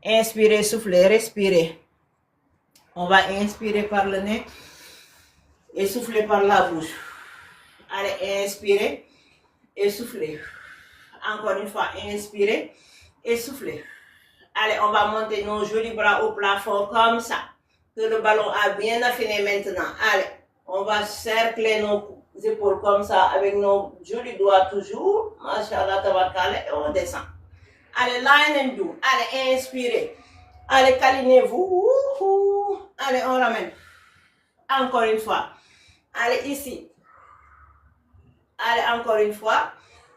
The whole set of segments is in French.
Inspirez, soufflez, respirez. On va inspirer par le nez et souffler par la bouche. Allez, inspirez et soufflez. Encore une fois, inspirez et soufflez. Allez, on va monter nos jolis bras au plafond comme ça. Que le ballon a bien affiné maintenant. Allez, on va cercler nos épaules comme ça avec nos jolis doigts toujours. Machallah, tabarkala, et on descend. Allez, line and do. Allez, inspirez. Allez, câlinez-vous. Allez, on ramène. Encore une fois. Allez, ici. Allez, encore une fois.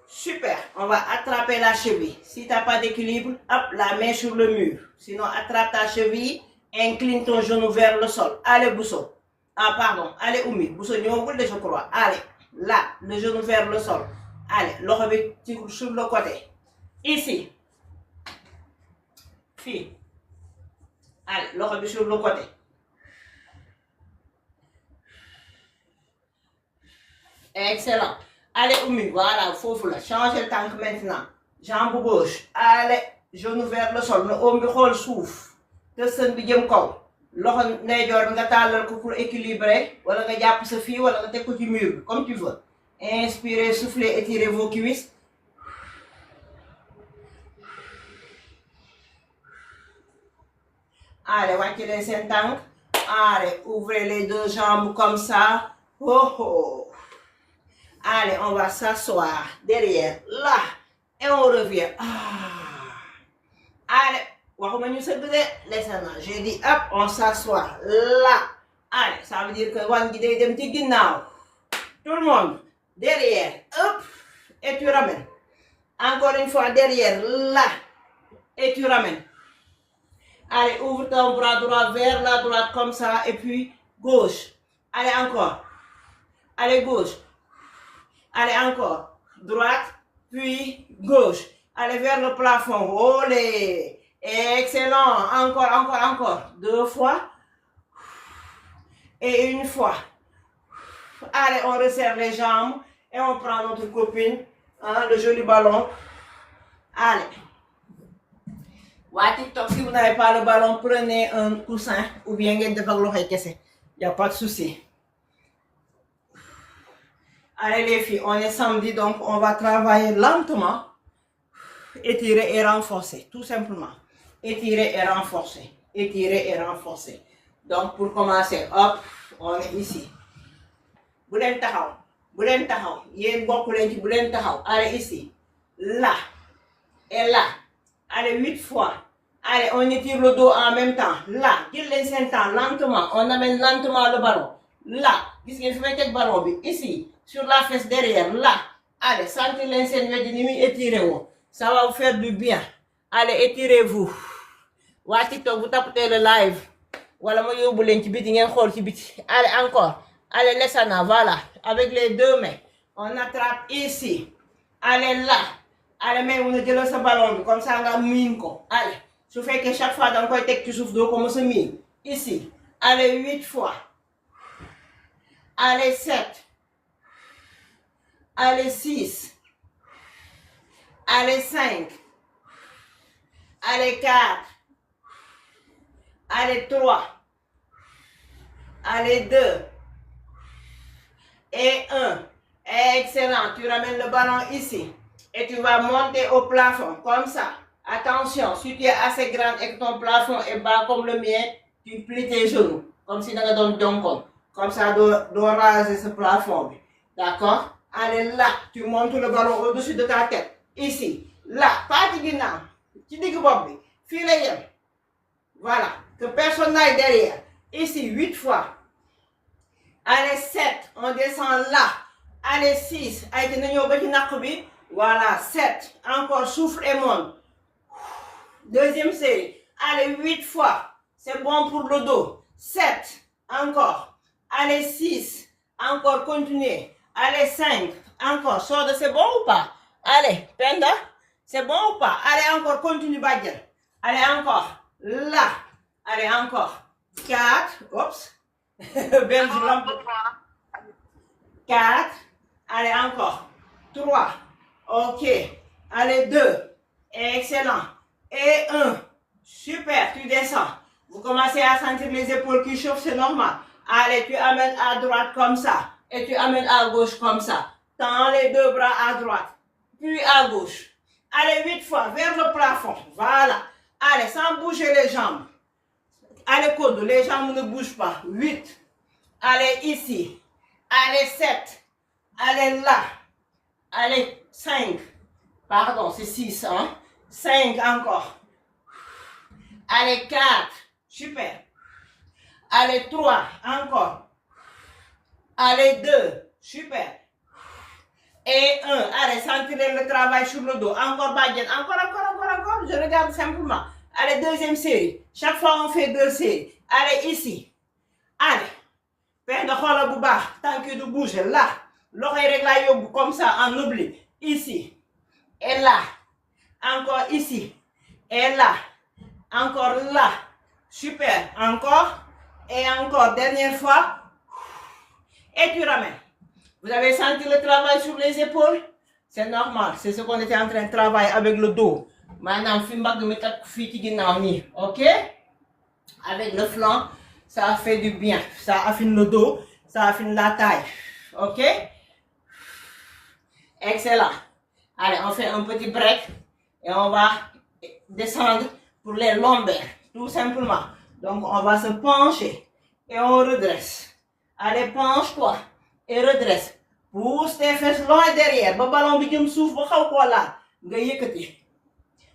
Super. On va attraper la cheville. Si tu n'as pas d'équilibre, hop, la main sur le mur. Sinon, attrape ta cheville. Incline ton genou vers le sol. Allez, Bousso. Ah, pardon. Allez, Oumi. Bousso, je crois. Allez, là, le genou vers le sol. Allez, l'oreille sur le côté. Ici. Fille. Allez, l'oreille sur le côté. Excellent. Allez, Oumi, voilà, faut là. Changez le tank maintenant. Jambe gauche. Allez, genou vers le sol. Le homme bi souffle. Te sën bi jëm kaw. Loxo ndeyjoor nga tàllal ko pour équilibrer. Wala nga jàpp sa fii wala nga teg ko ci mur bi, comme tu veux. Inspirez, soufflez, étirez vos cuisses. Allez, wàcce leen seen tànk. Allez, ouvrez les deux jambes comme ça. Oh oh. Allez, on va s'asseoir derrière, là. Et on revient. Allez. Waxuma ñu sëgg de laissez-moi. J'ai dit hop, on s'assoit là. Allez, ça veut dire que wan gi day dem ci ginnaaw. Tout le monde derrière, hop, et tu ramènes. Encore une fois derrière, là, et tu ramènes. Allez, ouvre ton bras droit vers la droite comme ça, et puis gauche. Allez encore. Allez gauche. Allez encore. Droite, puis gauche. Allez vers le plafond. Olé. Excellent. Encore, encore, encore. 2 fois. Et 1 fois. Allez, on resserre les jambes. Et on prend notre copine. Hein, le joli ballon. Allez. Waa TikTok, si vous n'avez pas le ballon, prenez un coussin. Ou bien ngeen def ak loxoy kese. Il n'y a pas de souci. Allez les filles, on est samedi, donc on va travailler lentement. Étirer et renforcer, tout simplement. Étirer et renforcer. Étirer et renforcer. Donc, pour commencer, hop, on est ici. Boulen tahaw. Boulen tahaw. Yen bokk len ci boulen tahaw. Allez ici. Là. Et là. Allez, 8 fois. Allez, on étire le dos en même temps. Là. Jël len sen temps lentement. On amène lentement le ballon. Là. Gis ngeen fi may tek ballon bi. Ici. Sur la fesse derrière. Là. Allez, sentez len sen wet ni muy étirer wo. Ça va vous faire du bien. Allez, étirez-vous. Waa TikTok, vous tapez le live. Voilà, moi, je vous allez, encore. Allez, laissez-la, voilà. Avec les 2 mains. On attrape ici. Allez, là. Allez, mais on a déjà ce ballon. Comme ça, on a mis. Allez. Je fais que chaque fois, dans le texte, tu souffles d'eau comme ça. Ici. Allez, 8 fois. Allez, 7. Allez, 6. Allez, 5. Allez, 4. Allez, 3. Allez, 2. Et 1. Excellent. Tu ramènes le ballon ici. Et tu vas monter au plafond. Comme ça. Attention. Si tu es assez grande et que ton plafond est bas comme le mien, tu plies tes genoux. Comme si tu avais donné ton compte. Comme ça, tu dois raser ce plafond. D'accord? Allez, là. Tu montes le ballon au-dessus de ta tête. Ici. Là. Pas de guinam. Tu dis que Bobby. File. Voilà. Que personne n'aille derrière. Ici, 8 fois. Allez, 7. On descend là. Allez, 6. Voilà, 7. Encore, souffle et monte. Deuxième série. Allez, 8 fois. C'est bon pour le dos. 7. Encore. Allez, 6. Encore, continuez. Allez, 5. Encore. Sors de, c'est bon ou pas? Allez, Penda. C'est bon ou pas? Allez, encore, continue, Badjan. Allez, encore. Là. Allez, encore. 4. Oups. Belle lampe. 4. Allez, encore. 3. Ok. Allez, 2. Excellent. Et 1. Super. descend. Vous commencez à sentir les épaules qui chauffent, c'est normal. Allez, tu amènes à droite comme ça. Et tu amènes à gauche comme ça. Tends les deux bras à droite. Puis à gauche. Allez, 8 fois vers le plafond. Voilà. Allez, sans bouger les jambes. Allez, coude, les jambes ne bougent pas. 8. Allez, ici. Allez, 7. Allez, là. Allez, 5. Pardon, c'est 6. Hein? 5 encore. Allez, 4. Super. Allez, 3. Encore. Allez, 2. Super. Et 1. Allez, sentirez le travail sur le dos. Encore, Badiane. Encore. Je regarde simplement. Allez, deuxième série. Chaque fois, on fait 2 séries. Allez, ici. Allez. Fais de xola bu baax. Tant que du bouge. Là. L'oreille rek la yóbbu comme ça, en oubli. Ici. Et là. Encore ici. Et là. Encore là. Super. Encore. Et encore. Dernière fois. Et tu ramènes. Vous avez senti le travail sur les épaules? C'est normal. C'est ce qu'on était en train de travailler avec le dos. Maintenant, ok? Avec le flanc, ça fait du bien. Ça affine le dos, ça affine la taille. Ok? Excellent. Allez, on fait un petit break et on va descendre pour les lombaires. Tout simplement. Donc, on va se pencher et on redresse. Allez, penche-toi et redresse. Pousse tes fesses loin derrière. Le ballon bi jëm suuf ba xaw ko laal nga yëkkati.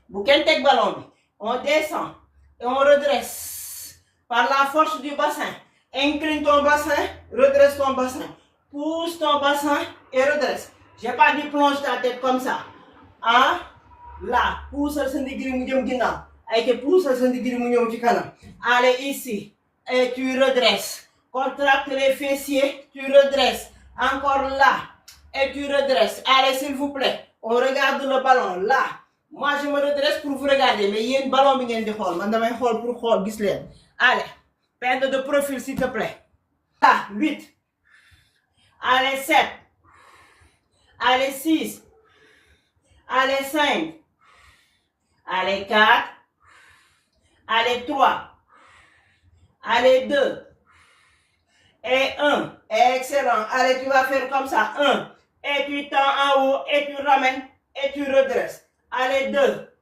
Bu kenn teg ballon bi. On descend et on redresse par la force du bassin. Incline ton bassin, redresse ton bassin. Pousse ton bassin et redresse. J'ai pas dit plonge ta tête comme ça. Ah, là, poussal sa ndigri mu jëm ginnaaw. Ay ke poussal sa ndigri mu ñëw ci kanam. Allez ici et tu redresses. Contracte les fessiers, tu redresses. Encore là. Et tu redresses. Allez, s'il vous plaît. On regarde le ballon. Là. Moi, je me redresse pour vous regarder. Mais il y a un ballon qui est de hall. Je vais pour hall. Allez. Peindre de profil, s'il te plaît. Là. 8. Allez, 7. Allez, 6. Allez, 5. Allez, 4. Allez, 3. Allez, 2. Et 1. Excellent. Allez, tu vas faire comme ça. 1. Et tu tends en haut et tu ramènes et tu redresses. Allez, 2.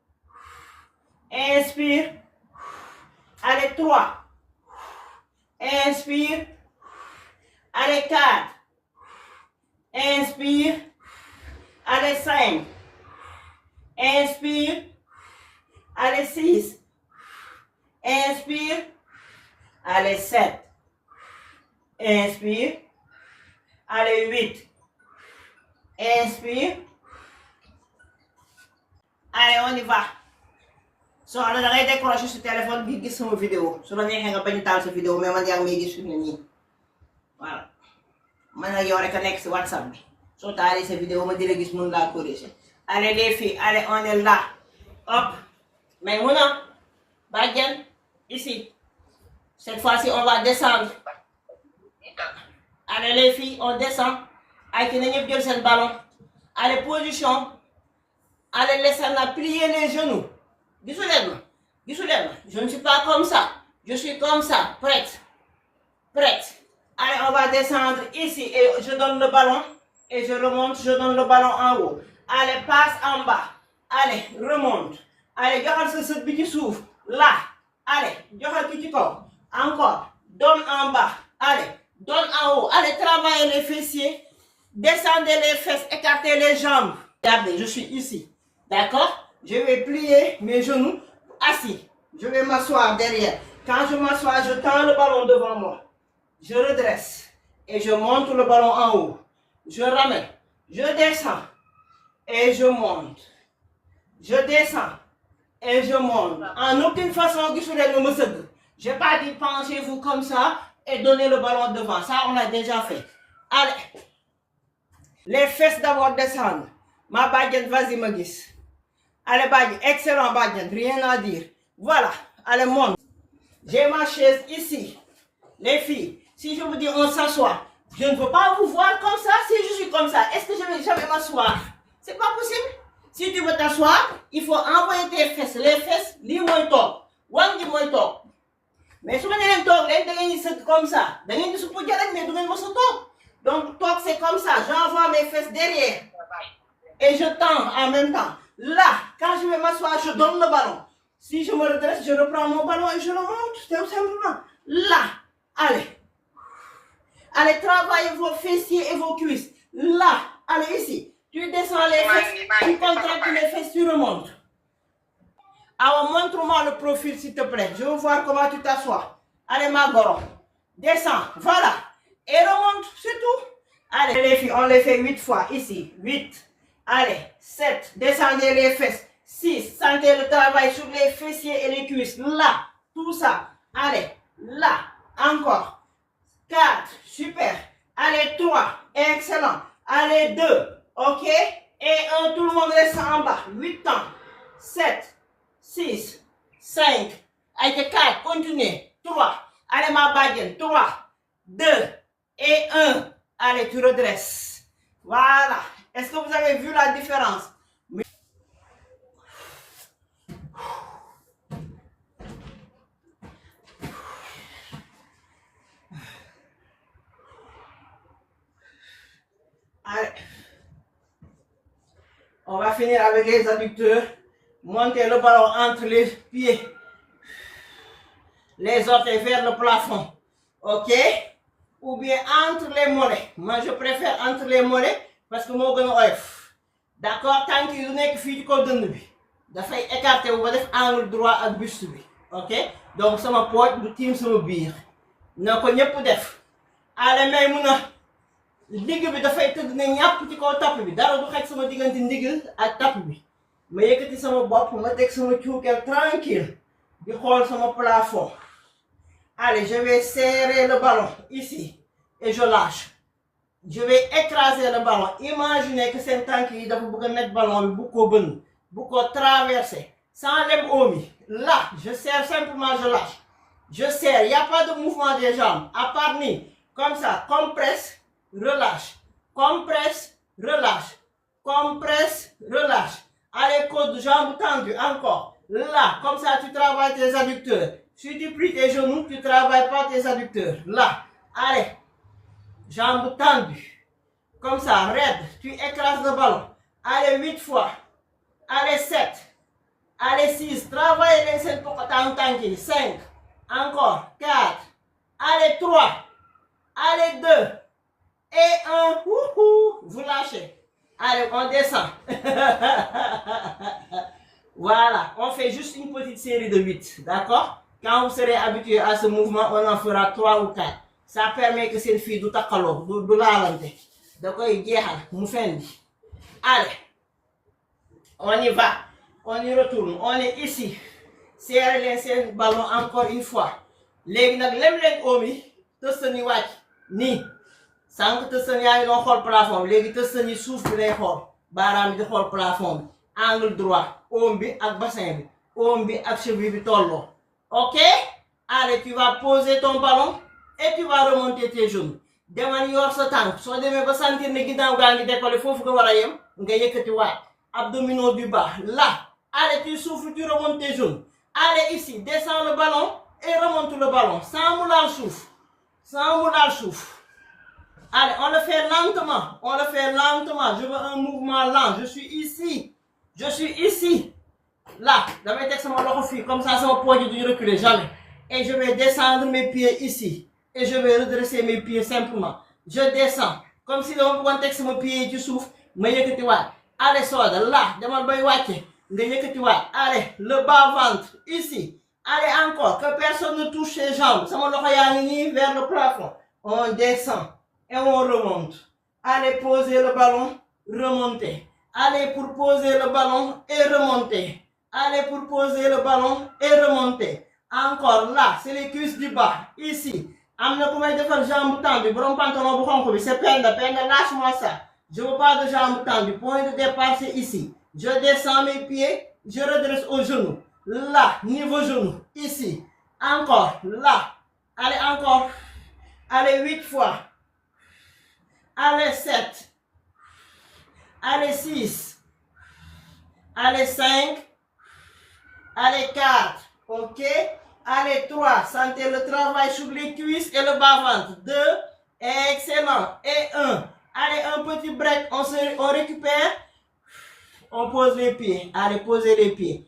Inspire. Allez, 3. Inspire. Allez, 4. Inspire. Allez, 5. Inspire. Allez, 6. Inspire. Allez, 7. Inspire. Allez, 8. Inspire. Allez, on y va. So, da ngay décrocher ce téléphone bi gis sama vidéo. Su la neexee nga bañ taal sa vidéo mais man yaa ngi may gis fi mu ne nii. Voilà. Man ak yow rek a nekk si WhatsApp bi. Soo taalee sa vidéo ma di la gis mun laa corriger. Allez les filles, allez, on est là. Hop. Mais Mouna, Badiane, ici. Cette fois-ci, on va descendre. Allez les filles, on descend. Allez, nous avons le ballon. Allez, position. Allez, laissez-la plier les genoux. Je ne suis pas comme ça. Je suis comme ça. Prête. Allez, on va descendre ici. Et je donne le ballon. Et je remonte, je donne le ballon en haut. Allez, passe en bas. Allez, remonte. Allez, regarde ce petit souffle. Là. Allez, regarde petit corps. Encore. Donne en bas. Allez. Donne en haut. Allez, travaillez les fessiers. Descendez les fesses. Écartez les jambes. Regardez, je suis ici. D'accord? Je vais plier mes genoux. Assis. Je vais m'asseoir derrière. Quand je m'assois, je tends le ballon devant moi. Je redresse. Et je monte le ballon en haut. Je ramène. Je descends. Et je monte. Je descends. Et je monte. En aucune façon, je n'ai pas dit penchez-vous comme ça. Et donner le ballon devant. Ça, on l'a déjà fait. Allez. Les fesses d'abord descendent. Ma Badiane, vas-y, me guise. Allez, Badiane. Excellent, Badiane. Rien à dire. Voilà. Allez, monte. J'ai ma chaise ici. Les filles, si je vous dis on s'assoit, je ne veux pas vous voir comme ça si je suis comme ça. Est-ce que je vais m'asseoir? C'est pas possible. Si tu veux t'asseoir, il faut envoyer tes fesses. Les fesses, lis-moi top. Wan gi mooy toog mais su ma nee leen toog leen da ngeen di sëgg comme ça da ngeen di suppu jërëjëf mais du ngeen mos a toog donc toog c'est comme ça j'envoie mes fesses derrière et je tends en même temps. Là, quand je vais m'asseoir, je donne le ballon. Si je me redresse, je reprends mon ballon et je le monte, tout simplement. Là, allez. Allez, travaillez vos fessiers et vos cuisses. Là, allez ici. Tu descends les fesses, tu contractes les fesses, tu remontes. Alors, montre-moi le profil, s'il te plaît. Je veux voir comment tu t'assois. Allez, ma goron. Descends, voilà. Et remonte, c'est tout. Allez, les filles, on les fait 8 fois. Ici, 8. Allez, 7. Descendez les fesses. 6. Sentez le travail sur les fessiers et les cuisses. Là, tout ça. Allez, là. Encore. 4. Super. Allez, 3. Excellent. Allez, 2. OK. Et 1. Tout le monde reste en bas. 8 ans. 7. 6. 5. Allez, 4. Continuez. 3. Allez, ma baguette. 3. 2. Et 1. Allez, tu redresses. Voilà. Est-ce que vous avez vu la différence? Allez. On va finir avec les adducteurs. Montez le ballon entre les pieds. Les orteils vers le plafond. OK? Ou bien entre les mollets. Moi, je préfère entre les mollets parce que moo gën a oyof. D'accord? Tànk yi du nekk fii ci kaw dënn bi. Dafay écarté wu ba def angle droit ak buste bi. OK? Donc sama pooj du tiim sama biir. Na ko ñëpp def. Allez, may mun a digg bi dafay tëdd ne ñàpp ci kaw tapp bi. Dara du xaj sama diggante ndigg ak tapp bi. Ma yëkkati sama bopp ma teg sama cuukeel tranquille di xool sama plafond. Allez, je vais serrer le ballon ici et je lâche. Je vais écraser le ballon. Imaginez que c'est un tank qui doit mettre le ballon beaucoup traverser. Sans les omis. Là, je serre simplement, je lâche. Je serre. Il n'y a pas de mouvement des jambes. À part ni. Comme ça. Compresse, relâche. Compresse, relâche. Compresse, relâche. Allez, côte, jambes tendues. Encore. Là, comme ça, tu travailles tes adducteurs. Si tu plies tes genoux, tu ne travailles pas tes adducteurs. Là. Allez. Jambes tendues. Comme ça, raide. Tu écrases le ballon. Allez, 8 fois. Allez, 7. Allez, 6. Travaillez les 5 pour que 5. Encore. 4. Allez, 3. Allez, 2. Et 1. Vous lâchez. Allez, on descend. Voilà. On fait juste une petite série de 8. D'accord? Quand vous serez habitué à ce mouvement, on en fera 3 ou 4. Ça permet que cette fille du takalo, du laalante. Donc, allez, on y va. On y retourne. On est ici. Serrez les ballons encore une fois. Les gens qui ont mis, tous les gens ni. Sans que tous les gens ont le plafond. Les gens qui souffrent les gens. Baram de le plafond. Angle droit. Ombi ak bassin. Ombi ak cheville tollo. OK? Allez, tu vas poser ton ballon. Et tu vas remonter tes genoux. Demal yor sa tànk soo demee ba sentir ne ginnaaw gaa ngi décollé foofu nga war a yem nga yëkkati waat abdominaux du bas là. Allez, tu souffles, tu remontes tes genoux. Allez ici, descends le ballon et remonte le ballon sans mouler le souffle. Sans mouler le souffle. Allez, on le fait lentement. On le fait lentement. Je veux un mouvement lent. Je suis ici. Je suis ici. Là, damay teg sama loxo fii comme ça sama poids du reculer jamais. Et je vais descendre mes pieds ici. Et je vais redresser mes pieds simplement. Je descends. Comme si on pouvait texte mon pied tu souffles. Allez, soda, là, demande bay wàcce. Allez, le bas ventre, ici. Allez, encore, que personne ne touche ses jambes. Ça me vers le plafond. On descend et on remonte. Allez, posez le ballon, remontez. Allez, pour poser le ballon et remonter. Allez, pour poser le ballon et remonter. Encore, là, c'est les cuisses du bas, ici. Amna ko may defal jambe tendu borom pantalon bu xonko bi c'est Penda lâche-moi ça. Je veux pas de jambes tendues. Point de départ c'est ici. Je descends mes pieds, je redresse au genou. Là, niveau genou, ici. Encore, là. Allez encore. Allez 8 fois. Allez 7. Allez 6. Allez 5. Allez 4. Ok. Allez, 3. Sentez le travail sur les cuisses et le bas-ventre. 2. Excellent. Et 1. Allez, un petit break. On récupère. On pose les pieds. Allez, posez les pieds.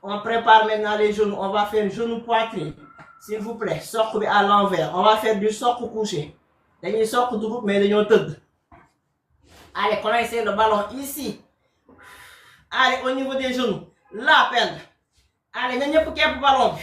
On prépare maintenant les genoux. On va faire genou poitrine. S'il vous plaît, socle à l'envers. On va faire du socle couché. Dañuy socle dugub mais dañoo tëdd. Allez, commencez le ballon ici. Allez, au niveau des genoux. Là, peine. Allez, na ñëpp képp ballon.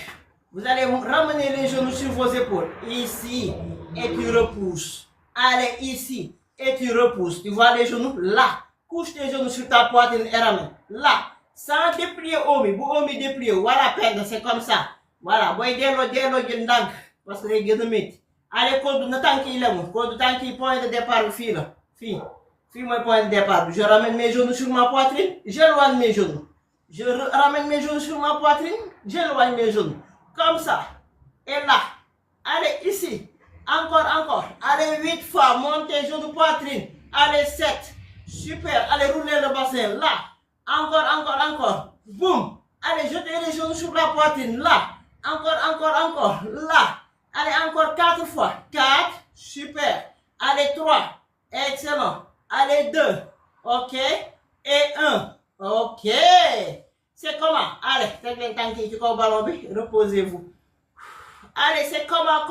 Vous allez ramener les genoux sur vos épaules. Ici. Et tu repousses. Allez, ici. Et tu repousses. Tu vois les genoux? Là. Couche tes genoux sur ta poitrine et ramène. Là. Sans déplier omi. Bu omi déplier. Voilà, peine. C'est comme ça. Voilà. Boy delloo jël ndànk. Parce que day gën a métti. Allez, code na tànk yi lemu. Code tànk yi point de départ bi fii la. Fii. Fii mooy point de départ bi. Je ramène mes genoux sur ma poitrine. J'éloigne mes genoux. Je ramène mes genoux sur ma poitrine. J'éloigne mes genoux. Comme ça. Et là. Allez, ici. Encore. Allez, 8 fois. Montez genoux poitrine. Allez, 7. Super. Allez, roulez le bassin. Là. Encore. Boum. Allez, jetez les genoux sur la poitrine. Là. Encore. Là. Allez, encore 4 fois. 4. Super. Allez, 3. Excellent. Allez, 2. Ok. Et 1. Ok. C'est comment? Allez, faites les tanki du ballon. Reposez-vous. Allez, c'est comment?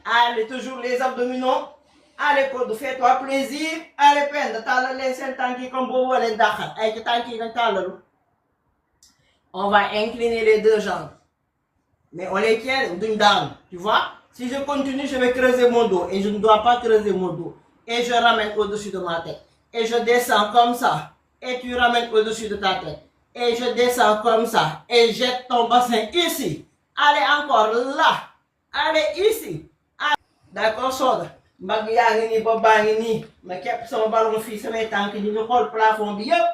Allez, toujours les abdominaux. Allez, code, fais-toi plaisir. Allez, peine, t'as les 5 tanki comme vous les dakar. Allez, tanki dans. On va incliner les deux jambes. Mais on les tient d'une dame, tu vois? Si je continue, je vais creuser mon dos. Et je ne dois pas creuser mon dos. Et je ramène au-dessus de ma tête. Et je descends comme ça. Et tu ramènes au-dessus de ta tête. Et je descends comme ça. Et jette ton bassin ici. Allez, encore là. Allez, ici. D'accord, Soda? Mbagg yaa ngi nii, bopp baa ngi nii. Ma képp sama ballon fii samay tànk ñu ngi xool plafond bi yëpp.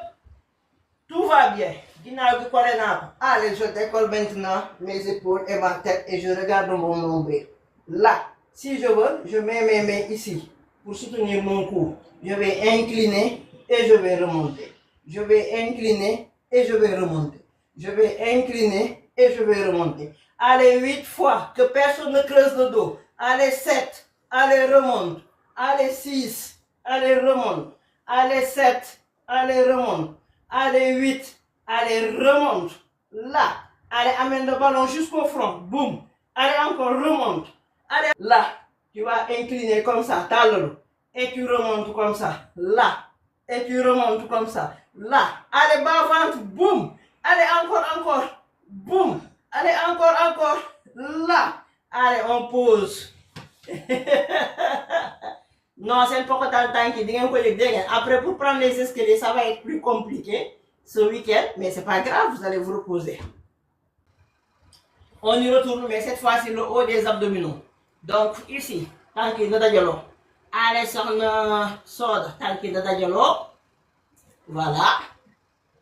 Tout va bien. Ginnaaw gi collé naa ko. Allez, je décolle maintenant mes épaules et ma tête et je regarde mon nombril. Là, si je veux, je mets mes mains ici pour soutenir mon cou. Je vais incliner et je vais remonter. Je vais incliner et je vais remonter. Je vais incliner et je vais remonter. Allez, 8 fois, que personne ne creuse le dos. Allez, 7. Allez, remonte. Allez, 6. Allez, remonte. Allez, 7. Allez, remonte. Allez, 8. Allez, remonte. Là. Allez, amène le ballon jusqu'au front. Boum. Allez, encore, remonte. Allez, là. Tu vas incliner comme ça. Talon. Et tu remontes comme ça. Là. Et tu remontes comme ça. Là. Allez, bas ventre. Boum. Allez, encore. Boum. Allez, encore. Là. Allez, on pose. Non, c'est pas que dans le temps. Après, pour prendre les escaliers, ça va être plus compliqué ce week-end. Mais c'est pas grave, vous allez vous reposer. On y retourne, mais cette fois-ci, le haut des abdominaux. Donc, ici, tanki de dajalo. Allez, sur le soda, tanki de dajalo. Voilà.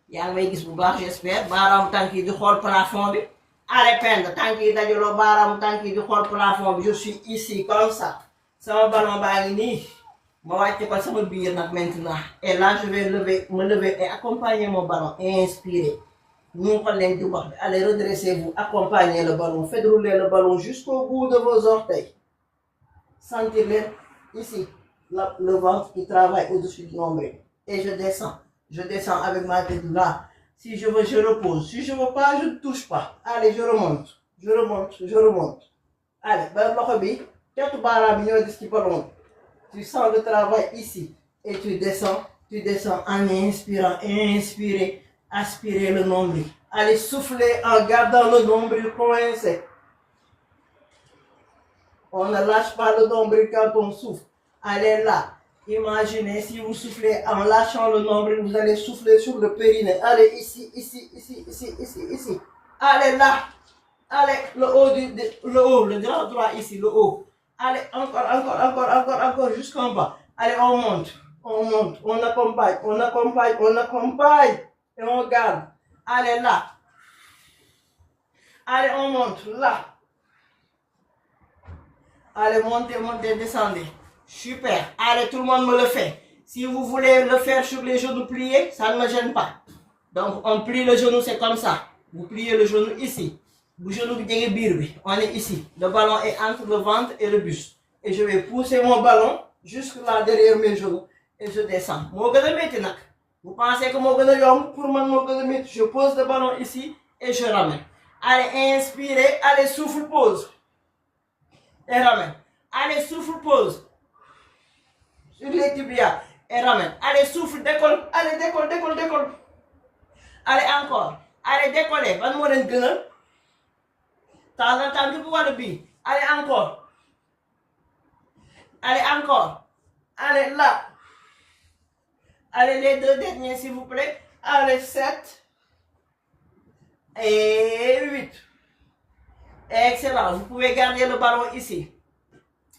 Yang may gis bu baax, j'espère. Baram tanki du xol plafond bi. Allez, pende, tanki dajalo, baram tanki du xol plafond bi. Je suis ici, comme ça. Sama ballon baa ngi nii. Ma wàcce ko sama biir nag maintenant. Et là, je vais me lever et accompagner mon ballon. Inspirez. Allez, redressez-vous, accompagnez le ballon, faites rouler le ballon jusqu'au bout de vos orteils. Sentez-le ici, le ventre qui travaille au-dessus du nombril. Et je descends avec ma tête là. Si je veux, je repose. Si je ne veux pas, je ne touche pas. Allez, je remonte. Allez, tu sens le travail ici. Et tu descends en inspirant. Inspirez. Aspirez le nombril. Allez, souffler en gardant le nombril coincé. On ne lâche pas le nombril quand on souffle. Allez là. Imaginez si vous soufflez en lâchant le nombril, vous allez souffler sur le périnée. Allez, ici. Allez là. Allez, le grand droit ici, le haut. Allez, encore, jusqu'en bas. Allez, on monte, on accompagne. Et on garde. Allez là. Allez, on monte là. Allez, montez, descendez. Super. Allez, tout le monde me le fait. Si vous voulez le faire sur les genoux pliés, ça ne me gêne pas. Donc, on plie le genou, c'est comme ça. Vous pliez le genou ici. Le genou, on est ici. Le ballon est entre le ventre et le buste. Et je vais pousser mon ballon jusque là derrière mes genoux. Et je descends. Vous pensez que pour moi, je pose le ballon ici et je ramène. Allez, inspirez. Allez, souffle, pause. Et ramène. Allez, souffle, pause. Sur les tibias. Et ramène. Allez, souffle, décolle. Allez, décolle, décolle, décolle. Allez, encore. Allez, décollez. Van Moren Gunner. Allez, encore. Allez, encore. Allez, là. Allez, les deux derniers, s'il vous plaît. Allez, 7. Et 8. Excellent. Vous pouvez garder le ballon ici.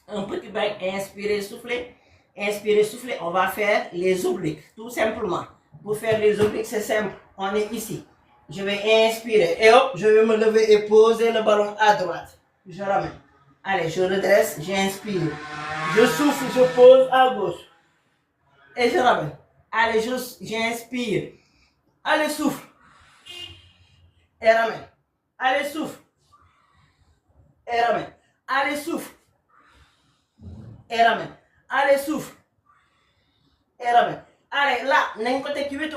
Un petit break. Inspirez, soufflez. Inspirez, soufflez. On va faire les obliques. Tout simplement. Pour faire les obliques, c'est simple. On est ici. Je vais inspirer. Et hop, je vais me lever et poser le ballon à droite. Je ramène. Allez, je redresse. J'inspire. Je souffle. Je pose à gauche. Et je ramène. Allez, j'inspire. Allez, souffle. Et ramène. Allez, souffle. Et ramène. Allez, souffle. Et ramène. Allez, souffle. Et ramène. Allez, là, n'importe qui veut te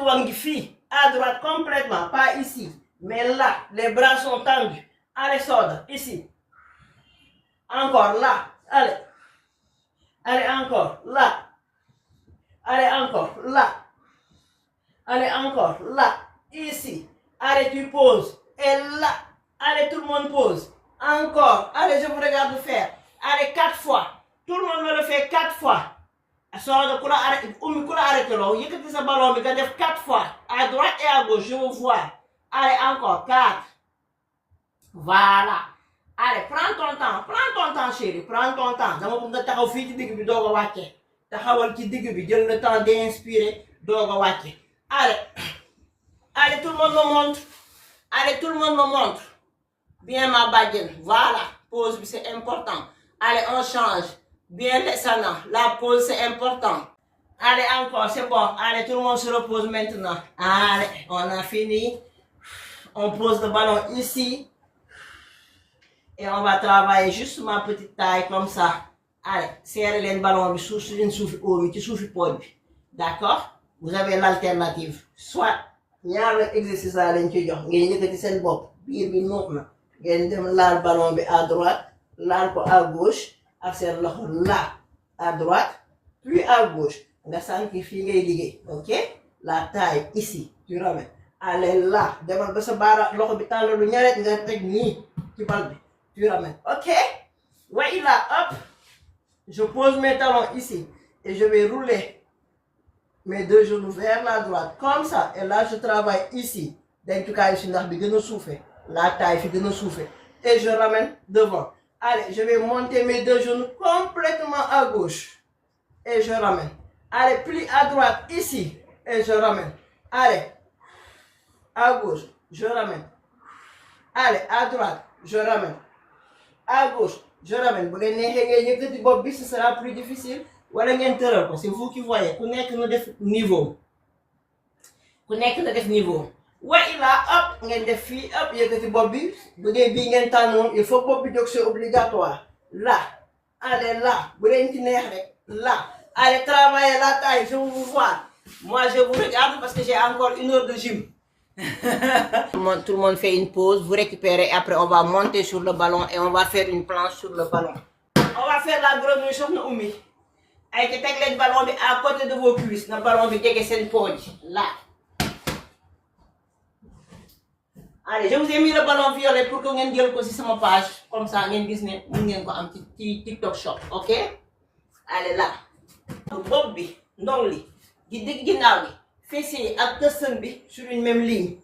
à droite complètement, pas ici. Mais là, les bras sont tendus. Allez, sort, ici. Encore, là. Allez. Allez, encore, là. Allez, encore, là. Allez, encore, là. Ici. Allez, tu poses. Et là. Allez, tout le monde pose. Encore. Allez, je vous regarde faire. Allez, 4 fois. Tout le monde me le fait 4 fois. Sort de couleur, arrêtez là. Il y a ce ballon, mais 4 fois. À droite et à gauche, je vous vois. Allez, encore, 4. Voilà. Allez, prends ton temps, chérie. Prends ton temps. Je vais vous taxaw fii ci digg bi doog a wàcce. Taxawal ci digg bi, jël le temps d'inspirer, doog a wàcce. Allez. Allez, tout le monde me montre. Allez, tout le monde me montre. Bien ma badienne. Voilà. Pause, c'est important. Allez, on change. Bien descendant. La pause, c'est important. Allez, encore, c'est bon. Allez, tout le monde se repose maintenant. Allez, on a fini. On pose le ballon ici. Et on va travailler juste ma petite taille comme ça. Allez, serrez le ballon, d'accord? Vous avez l'alternative. Soit, il y a un exercice à l'intérieur. Il y a un bop. Il y a un ballon à droite, l'arbre à gauche, là à droite, puis à gauche. On a sanctifié, ok? La taille ici, tu ramènes. Allez là, devant ce barre, tu ramènes. Ok? Ouais, là, hop. Je pose mes talons ici et je vais rouler mes deux genoux vers la droite, comme ça. Et là, je travaille ici. Dans tout cas, je vais souffler. La taille, je vais souffler. Et je ramène devant. Allez, je vais monter mes deux genoux complètement à gauche. Et je ramène. Allez, plie à droite ici. Et je ramène. Allez, à gauche, je ramène. Allez, à droite, je ramène. À gauche, je ramène. Ce sera plus difficile. C'est vous qui voyez. Connectez le niveau. Connectez le niveau. Ouais, là, hop, il def fii, hop, yëkkati bopp bi. Bu dee bii ngeen tànnoon, il faut bopp bi jóg, c'est obligatoire. Là, allez là, bu leen ci neex rek. Là, allez travailler la taille, je vous vois. Moi, je vous regarde parce que j'ai encore 1 heure de gym. Tout le monde fait une pause, vous récupérez, après on va monter sur le ballon et on va faire une planche sur le ballon. On va faire la grenouille sur nos oumi. Avec le ballon à côté de vos cuisses, le ballon bi jege seen pooj. Là. Allez, je vous ai mis le ballon violet pour que vous ayez aussi sur ma page. Comme ça, vous avez un petit TikTok shop. Ok? Allez là. Bobby, ndongli, ginaaw gi, fessier ak tësën bi sur une même ligne.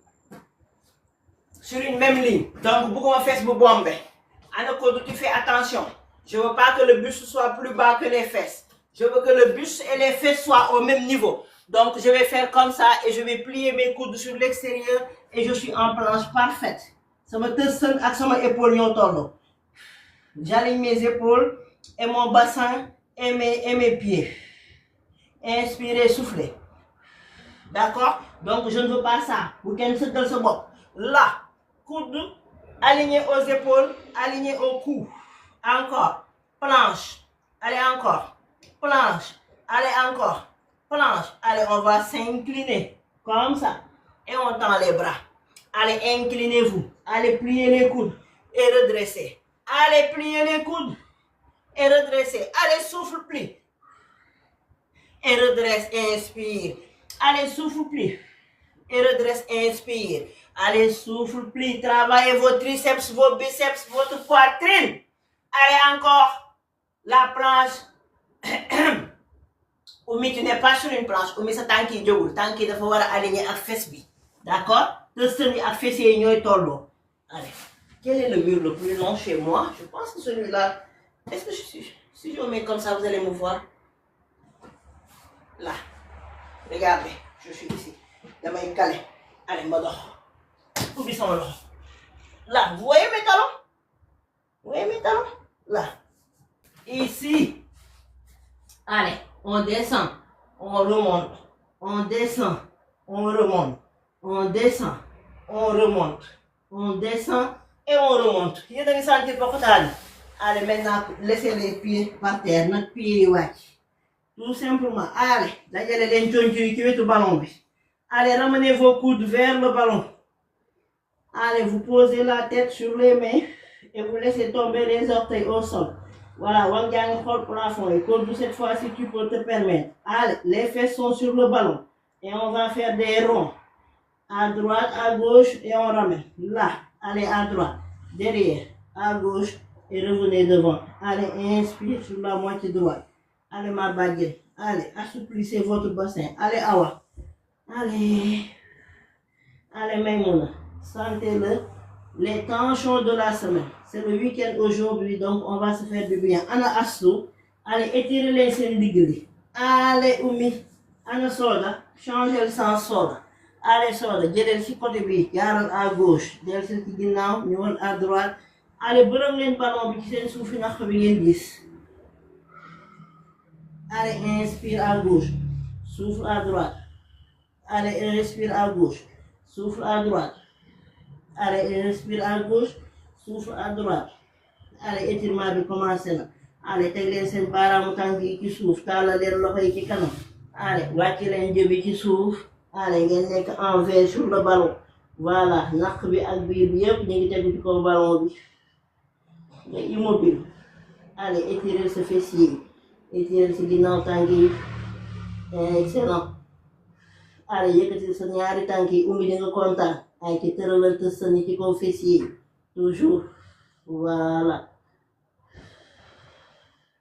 Sur une même ligne. Donc, beaucoup de fesses bu bombe. Anakodo, tu fais attention. Je ne veux pas que le buste soit plus bas que les fesses. Je veux que le buste et les fesses soient au même niveau. Donc, je vais faire comme ça et je vais plier mes coudes sur l'extérieur et je suis en planche parfaite. Ça me tësën ak sama épaule ñoo tolloo. J'aligne mes épaules et mon bassin et mes pieds. Inspirez, soufflez. D'accord? Donc, je ne veux pas ça. Vous gagnez ce bopp. Là, coude aligné aux épaules, aligné au cou. Encore. Planche. Allez, encore. Planche. Allez, encore. Planche. Allez, on va s'incliner. Comme ça. Et on tend les bras. Allez, inclinez-vous. Allez, pliez les coudes. Et redressez. Allez, pliez les coudes. Et redressez. Allez, souffle, plie. Et redresse, inspire. Allez, souffle, plie. Et redresse, inspire. Allez, souffle, plie. Travaillez vos triceps, vos biceps, votre poitrine. Allez, encore. La planche. Oumi, tu n'es pas sur une planche. Oumi, sa tanki djogul. Tanki dafa wara aligner ak fesse bi. D'accord? Te seni ak fesse yi ñoy tollo. Allez. Quel est le mur le plus long chez moi? Je pense que celui-là. Est-ce que si je mets comme ça, vous allez me voir? Là. Regardez. Je suis ici. Damay calé. Allez, ma dox. Ubbi sama loxo. Là. Vous voyez mes talons? Vous voyez mes talons? Là. Ici. Allez. On descend. On remonte. On descend. On remonte. On descend. On remonte. On descend. Et on remonte. Vous avez senti pour allez, maintenant, laissez les pieds par terre. Notre pied est watch. Tout simplement. Allez. D'ailleurs, les gens qui veulent le ballon. Allez, ramenez vos coudes vers le ballon. Allez, vous posez la tête sur les mains et vous laissez tomber les orteils au sol. Voilà, on gagne le plafond. Et comme cette fois-ci, tu peux te permettre. Allez, les fesses sont sur le ballon. Et on va faire des ronds. À droite, à gauche, et on ramène. Là, allez à droite, derrière, à gauche, et revenez devant. Allez, inspire sur la moitié droite. Allez, ma baguette. Allez, assouplissez votre bassin. Allez, Awa. Allez. Allez, Maïmouna. Sentez-le. Les tensions de la semaine. C'est le week-end aujourd'hui, donc on va se faire du bien. Anna Assou. Allez, étirez les seins digli. Allez, Oumi. Anna Soda. Changez le sens Soda. Allez, Soda. Jëlal ci côté bi. Jaaral à gauche. Del ci ginnaaw. Ñëwal à droite. Allez, bërëm leen ballon bi ci seen suufi naq bi ngeen gis. Allez, inspire à gauche. Souffle à droite. Allez, respire à gauche. Souffle à droite. Allez, respire à gauche. Souffle à droite. Allez, étirement bi commencé na. Allez, teg leen seen baaraamu tànk yi ci suuf. Tàllal leen loxo yi ci kanam. Allez, wàcc leen jëbi ci suuf. Allez, ngeen nekk en V sur le ballon. Voilà, naq bi ak biir bi yëpp ñu ngi tegu ci kaw ballon bi. Nga immobile. Allez, étirez ce fessier. Étirez ce ginnaaw tànk yi. Excellent. Allez, yëkkati sa ñaari tànk yi umbi di nga kontaan. Ay ci tëralal te sëni ci kaw fessier. Toujours. Voilà.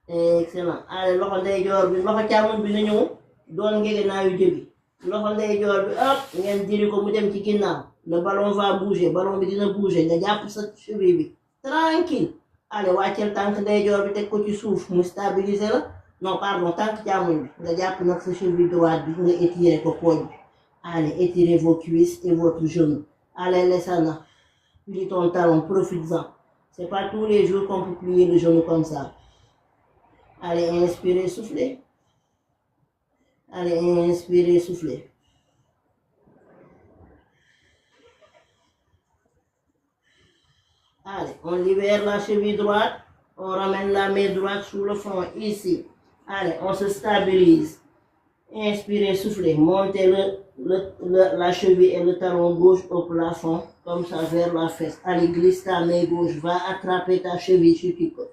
Excellent. Allez, loxo ndeyjoor bi loxo càmmoñ bi na ñëw doon ngegenaayu jëbi. Loxo ndeyjoor bi hop ngeen diri ko mu dem ci ginnaaw. Le ballon va bouger. Ballon bi dina bouger. Nga jàpp sa cheville bi. Tranquille. Allez, wàcceel tànk ndeyjoor bi teg ko ci suuf mu stabiliser la. Non, pardon, tànk càmmoñ bi. Nga jàpp nag sa cheville droite bi nga étirer ko pooj bi. Allez, étirez vos cuisses et votre genou. Allez, laissez-la. Plie ton talon, profites-en. C'est pas tous les jours qu'on peut plier le genou comme ça. Allez, inspirez, soufflez. Allez, inspirez, soufflez. Allez, on libère la cheville droite. On ramène la main droite sous le front, ici. Allez, on se stabilise. Inspirez, soufflez. Montez la cheville et le talon gauche au plafond, comme ça, vers la fesse. Allez, glisse ta main gauche. Va attraper ta cheville si tu peux.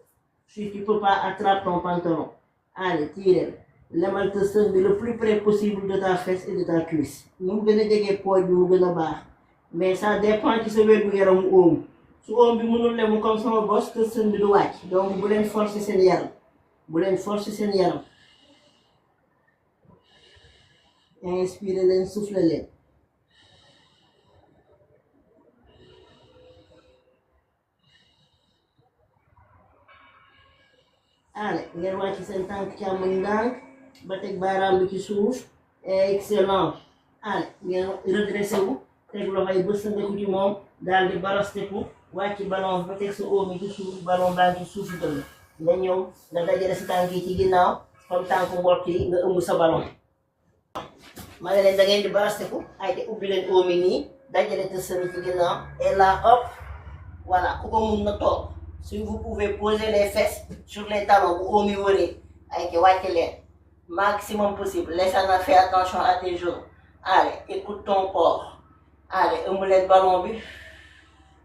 Si tu ne peux pas, attrape ton pantalon. Allez, tire. Lemal te sën bi le plus près possible de ta fesse et de ta cuisse. Mu gën a jege pooj bi mu gën a baax. Mais ça dépend ci sa wérgu yaramu óom. Su óom bi mënul lemu comme sama bos te sën bi du wàcc. Donc bu leen forcer seen yaram. Bu leen forcer seen yaram. Inspirez leen, soufflez leen. Allez, ngeen wàcc seen tànk càmmoñ ndànk ba teg baaraam bi ci suuf. Excellent. Allez, ngeen redressé wu teg loxo yi bës nga ko ci moom daal di barasteku wàcc ballon ba teg sa óom yi ci suuf ballon baa ngi ci suuf tamit. Nga ñëw nga dajale sa tànk yi ci ginnaaw comme tant que mbokk yi nga ëmb sa ballon. ma ne leen da ngeen di barasteku ay te ubbi leen oomi nii dajale te sëri ci ginnaaw et là hop voilà ku ko mun na toog si vous pouvez poser les fesses sur les talons bu oomi wëree ay te wàcce leen maximum possible laissez-en faire attention à tes genoux allez écoute ton corps allez ëmb leen ballon bi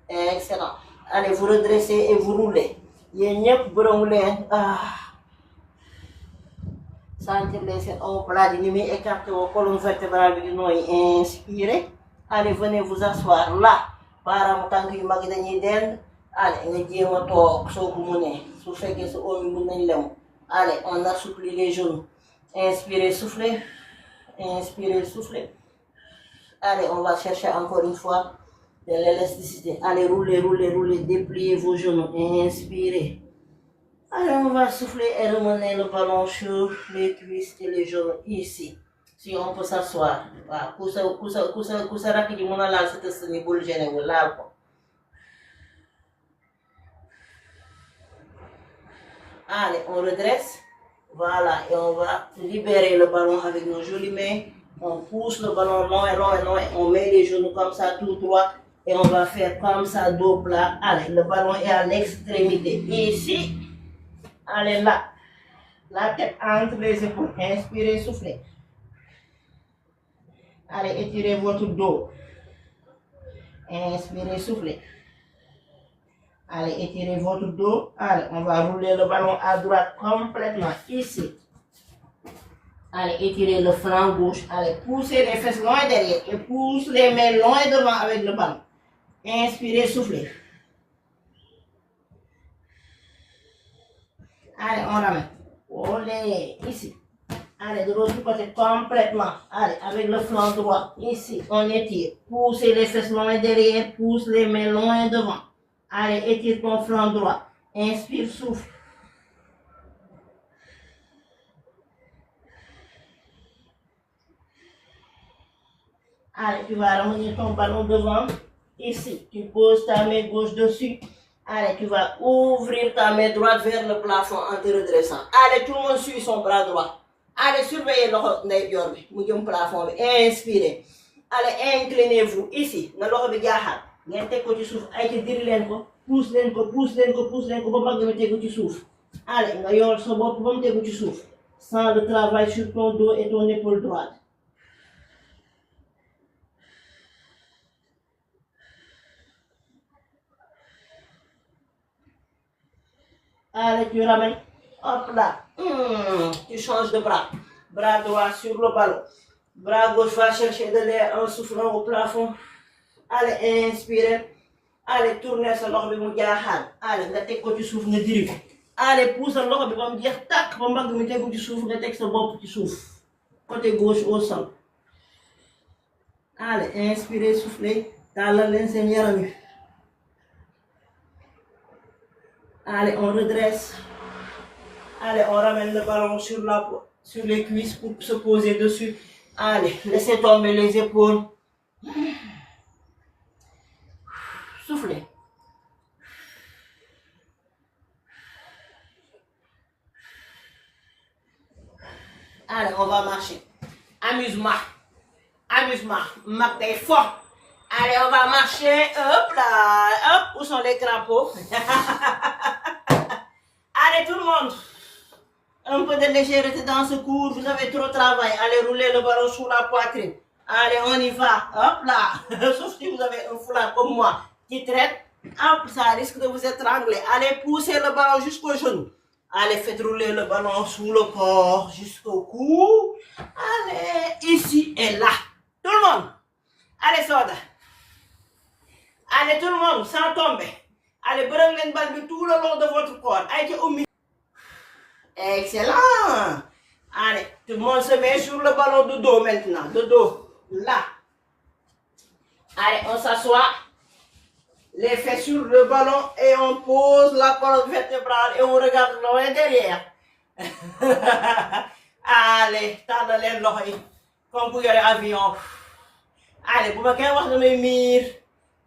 excellent allez vous redressez et vous roulez yéen ñëpp bërëmu leen sentir les seen omoplate yi ni muy écarté woo colonne vertébrale bi di nooyi inspirez allez venez vous asseoir là baaraamu tànk yu mag yi dañuy dend allez nga jéem a toog soo ko mënee su fekkee sa oom yi mën nañ lemu allez on assouplit les genoux inspirez soufflez inspirez soufflez allez on va chercher encore une fois de l'élasticité allez roulez roulez roulez dépliez vos genoux inspirez. Allez, on va souffler et remener le ballon sur les cuisses et les genoux ici. Si on peut s'asseoir. Voilà. Kousa rapide, mon ala, c'est ce niveau le gêne ou là. Allez, on redresse. Voilà, et on va libérer le ballon avec nos jolies mains. On pousse le ballon long et long et long et on met les genoux comme ça tout droit. Et on va faire comme ça, dos plat. Allez, le ballon est à l'extrémité. Ici. Allez là, la tête entre les épaules, inspirez, soufflez. Allez, étirez votre dos. Inspirez, soufflez. Allez, étirez votre dos. Allez, on va rouler le ballon à droite complètement, ici. Allez, étirez le flanc gauche. Allez, poussez les fesses loin derrière et poussez les mains loin devant avec le ballon. Inspirez, soufflez. Allez, on ramène. Olé, ici. Allez, de l'autre côté, complètement. Allez, avec le flanc droit, ici, on étire. Poussez les fesses loin derrière, pousse les mains loin devant. Allez, étire ton flanc droit. Inspire, souffle. Allez, tu vas ramener ton ballon devant. Ici, tu poses ta main gauche dessus. Allez, tu vas ouvrir ta main droite vers le plafond en te redressant. Allez, tout le monde suit son bras droit. Allez, surveillez le plafond. Inspirez. Allez, inclinez-vous. Ici, dans le regard. Allez, pousse l'enco, pousse l'enco, pousse l'enco, pour que tu souffles. Allez, pour que tu souffles. Sans le travail sur ton dos et ton épaule droite. Allez, tu ramènes. Hop là. Tu changes de bras. Bras droit sur le ballon. Bras gauche va chercher de l'air en soufflant au plafond. Allez, inspirez. Allez, tournez sa loxo bi mu jaaxaan. Allez, nga teg ko ci suuf nga diri ko. Allez, pousse sa loxo bi ba mu jeex tàkk ba mbagg mi tegu ci suuf nga teg sa bopp ci suuf. Côté gauche au sol. Allez, inspirez, soufflez. Tàllal leen seen yaram yi. Allez, on redresse. Allez, on ramène le ballon sur les cuisses pour se poser dessus. Allez, laissez tomber les épaules. Soufflez. Allez, on va marcher. Amusement. Amusement. Mag day fo. Allez, on va marcher. Hop là. Hop, où sont les crapauds? Allez, tout le monde. Un peu de légèreté dans ce cours. Vous avez trop travaillé. Allez, rouler le ballon sous la poitrine. Allez, on y va. Hop là. Sauf si vous avez un foulard comme moi qui traite. Hop, ça risque de vous étrangler. Allez, poussez le ballon jusqu'au genou. Allez, faites rouler le ballon sous le corps jusqu'au cou. Allez, ici et là. Tout le monde. Allez, soda. Allez, tout le monde, sans tomber. Allez, prenez une balle tout le long de votre corps. Allez, excellent. Allez, tout le monde se met sur le ballon de dos maintenant. De dos. Là. Allez, on s'assoit. Les fesses sur le ballon et on pose la colonne vertébrale et on regarde loin derrière. Allez, tàllal leen loxo yi comme bu yore avion. Allez, bu ma kenn wax damay miir.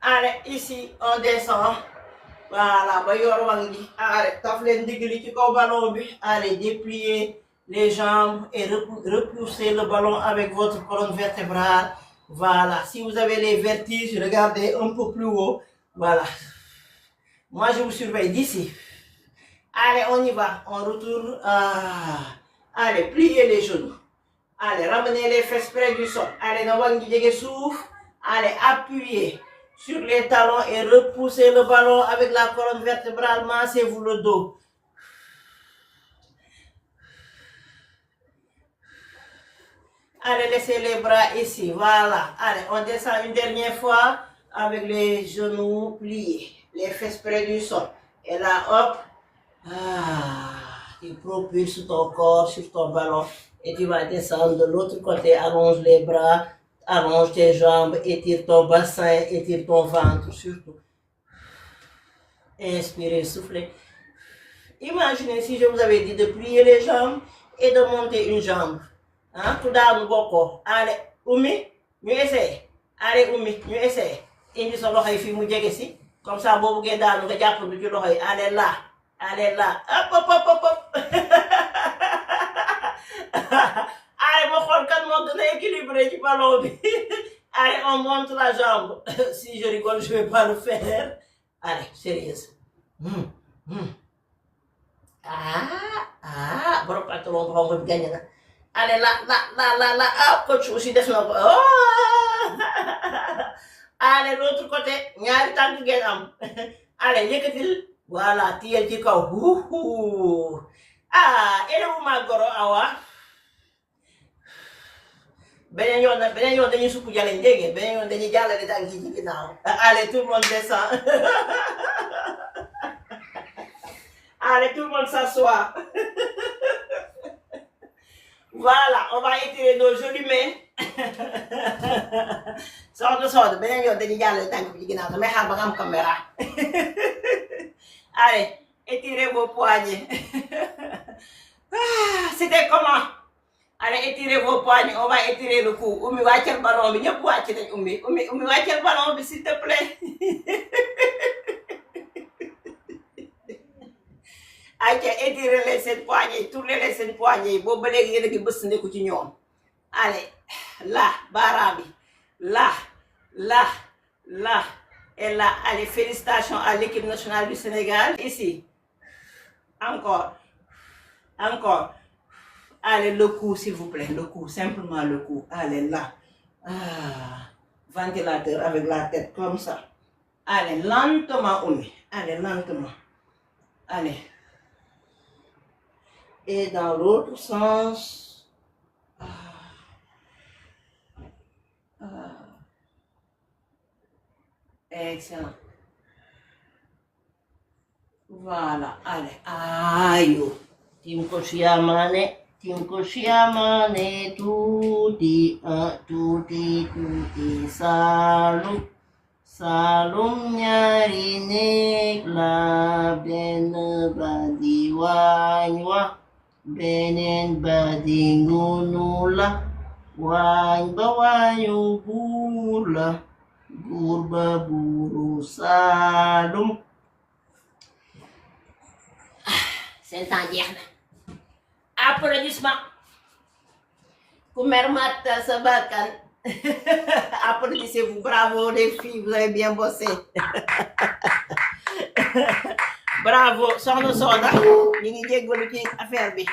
Allez, ici, on descend. Voilà, ba yor wang ji. Allez, taf leen ndigg li ci kaw ballon bi. Allez, déplier les jambes et repoussez le ballon avec votre colonne vertébrale. Voilà. Si vous avez les vertiges, regardez un peu plus haut. Voilà. Moi, je vous surveille d'ici. Allez, on y va. On retourne. Allez, pliez les genoux. Allez, ramenez les fesses près du sol. Allez, souffle. Allez, appuyez sur les talons et repoussez le ballon avec la colonne vertébrale. Massez-vous le dos. Allez, laissez les bras ici. Voilà. Allez, on descend une dernière fois avec les genoux pliés. Les fesses près du sol. Et là, hop. Tu propulses ton corps sur ton ballon. Et tu vas descendre de l'autre côté. Allonge les bras. Allonge tes jambes. Étire ton bassin. Étire ton ventre surtout. Inspirez, soufflez. Imaginez si je vous avais dit de plier les jambes et de monter une jambe. Hein? Tout d'abord, beaucoup. Allez, Oumi, ñu essayer. Allez, Oumi, ñu essayer. Indi sa loxo yi fii mu jege si. Comme ça, boo buggee daanu nga jàppandu ci loxo yi. Allez là. Allez là. Hop, hop, hop, hop, hop. Allez, ma xool kan moo gën a équilibré ci ballon bi. Allez, on monte la jambe. Si je rigole, je ne vais pas le faire. Allez, sérieuse. Borom pantalon bu xonq bi gagné na. Allez, là. Ah, coach aussi des na ko. Allez, l'autre côté. Ñaari tànk ngeen am. Allez, yëkkatil. Voilà, tiyel ci kaw. Elle est où ma goro Awa? Beneen yoon dañuy sukk jaleñ dégg ngeen. Beneen yoon dañuy jàllale tànk yi ci ginnaaw. Allez, tout le monde descend. Allez, tout le monde s'assoit. Voilà, on va étirer nos jolies mains. Sorte, beneen yoon dañuy jàllale tànk bi ci ginnaaw damay xaar ba nga am caméra. Allez, étirez vos poignets. C'était comment? Allez, étirez vos poignets, on va étirer le cou. Oumi, wàccal ballon bi ñëpp wàcc nañ Oumi wàccal ballon bi s'il te plaît. Ayca étirez leen seen poignets, tournez leen seen poignets yi boobu ba léegi yéen a ngi bës ndeku ci ñoom. Allez, là, baaraam bi, là. Et là, allez, félicitations à l'équipe nationale du Sénégal. Ici, encore. Allez, le cou, s'il vous plaît, le cou, simplement le cou. Allez, là. Ventilateur avec la tête, comme ça. Allez, lentement, Oumi. Allez, lentement. Allez. Et dans l'autre sens. Excellent. Voilà, allez. Ayo. Timko Siamane, tuti, salum nyari nek la ben badi wanywa, benen badi ngunula, wany bawanyu bula. Gurba buru salum. Seen temps jeex na. Applaudissement. Ku mer matta sa bakkan. Applaudissez-vous. Bravo les filles, vous avez bien bossé. Bravo, soxna ñu ngi jéggalu ci affaire bi.